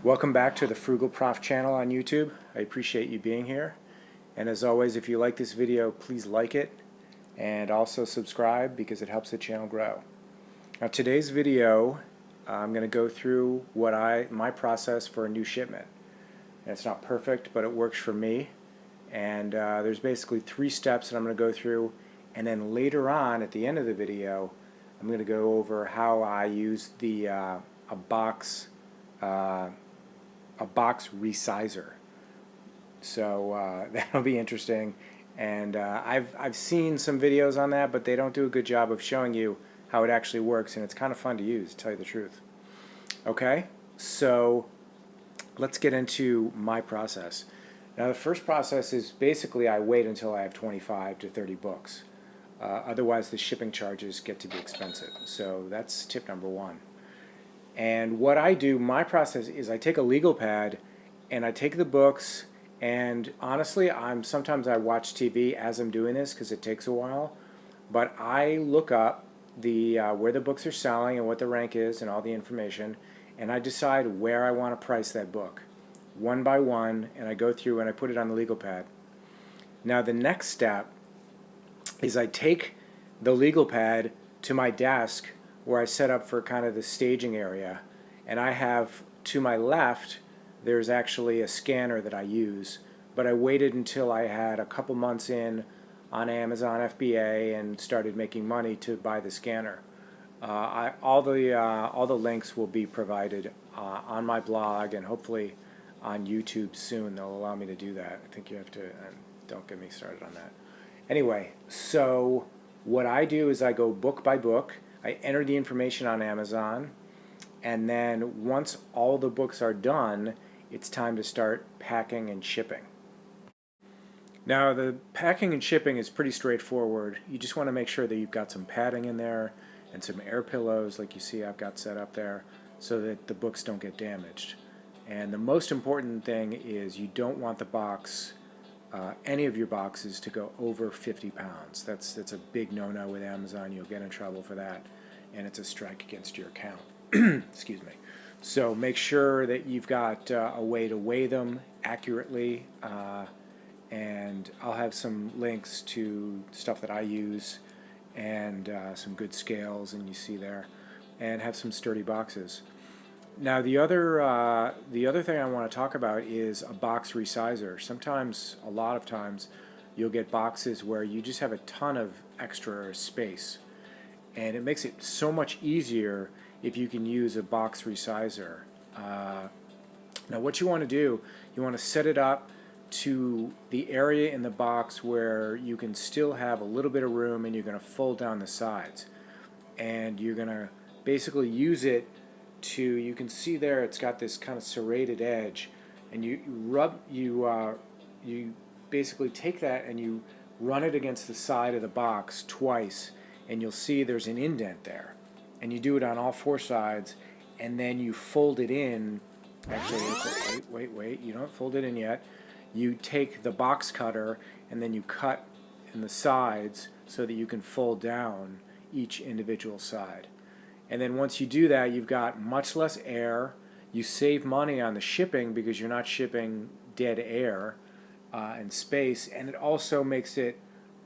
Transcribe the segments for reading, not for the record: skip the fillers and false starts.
Welcome back to the Frugal Prof channel on YouTube. I appreciate you being here. And as always, if you like this video, please like it and also subscribe because it helps the channel grow. Now today's video, I'm going to go through my process for a new shipment. And it's not perfect, but it works for me. And there's basically 3 steps that I'm going to go through. And then later on, at the end of the video, I'm going to go over how I use a box resizer. So that'll be interesting, and I've seen some videos on that, but they don't do a good job of showing you how it actually works, and it's kind of fun to use, to tell you the truth. Okay, so let's get into my process. Now the first process is basically I wait until I have 25 to 30 books. Otherwise the shipping charges get to be expensive. So that's tip number 1. And what I do, my process is I take a legal pad and I take the books, and honestly sometimes I watch TV as I'm doing this because it takes a while, but I look up where the books are selling and what the rank is and all the information, and I decide where I want to price that book one by one, and I go through and I put it on the legal pad. Now the next step is I take the legal pad to my desk where I set up for kind of the staging area, and I have to my left there's actually a scanner that I use, but I waited until I had a couple months in on Amazon FBA and started making money to buy the scanner. All the links will be provided on my blog and hopefully on YouTube soon. They'll allow me to do that. I think you have to, and don't get me started on that. Anyway, so what I do is I go book by book. I enter the information on Amazon, and then once all the books are done, it's time to start packing and shipping. Now the packing and shipping is pretty straightforward. You just want to make sure that you've got some padding in there and some air pillows like you see I've got set up there so that the books don't get damaged. And the most important thing is you don't want the box, any of your boxes, to go over 50 pounds. That's a big no-no with Amazon. You'll get in trouble for that, and it's a strike against your account. Excuse me. So make sure that you've got a way to weigh them accurately, and I'll have some links to stuff that I use and some good scales, and you see there, and have some sturdy boxes. Now the other thing I want to talk about is a box resizer. Sometimes, a lot of times, you'll get boxes where you just have a ton of extra space, and it makes it so much easier if you can use a box resizer. Now what you want to do, you want to set it up to the area in the box where you can still have a little bit of room, and you're going to fold down the sides, and you're going to basically use it to, you can see there it's got this kind of serrated edge, and you basically take that and you run it against the side of the box twice, and you'll see there's an indent there, and you do it on all 4 sides, and then you fold it in. Actually, wait, you don't fold it in yet. You take the box cutter and then you cut in the sides so that you can fold down each individual side. And then once you do that, you've got much less air. You save money on the shipping because you're not shipping dead air and space, and it also makes it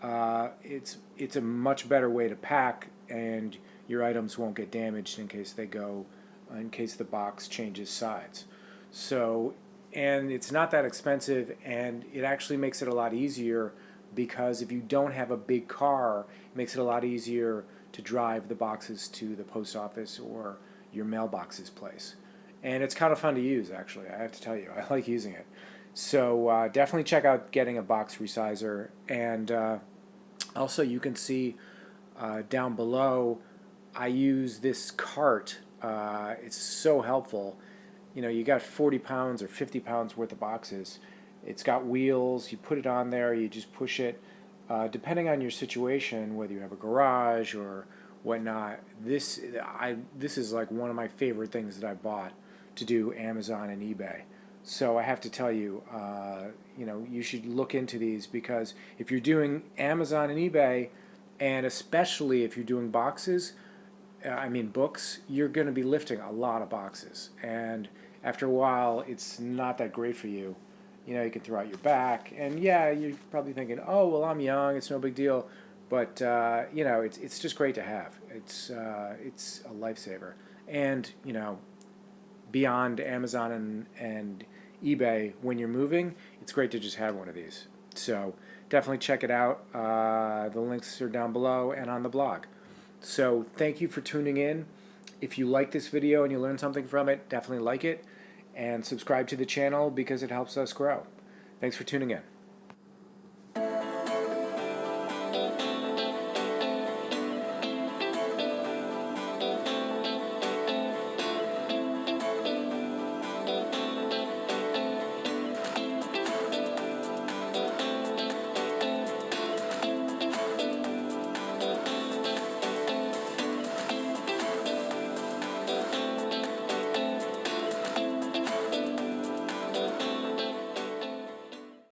it's a much better way to pack, and your items won't get damaged in case the box changes sides. So, and it's not that expensive, and it actually makes it a lot easier because if you don't have a big car, it makes it a lot easier to drive the boxes to the post office or your mailbox's place. And it's kind of fun to use, actually. I have to tell you, I like using it. So definitely check out getting a box resizer. And also you can see down below, I use this cart. It's so helpful. You know, you got 40 pounds or 50 pounds worth of boxes. It's got wheels. You put it on there, you just push it. Depending on your situation, whether you have a garage or whatnot, this is like one of my favorite things that I bought to do Amazon and eBay. So I have to tell you, you should look into these, because if you're doing Amazon and eBay, and especially if you're doing boxes, books, you're going to be lifting a lot of boxes, and after a while, it's not that great for you. You know, you can throw out your back, and yeah, you're probably thinking, oh, well, I'm young, it's no big deal. But, you know, it's just great to have. It's a lifesaver. And, you know, beyond Amazon and eBay, when you're moving, it's great to just have one of these. So definitely check it out. The links are down below and on the blog. So thank you for tuning in. If you like this video and you learned something from it, definitely like it and subscribe to the channel because it helps us grow. Thanks for tuning in.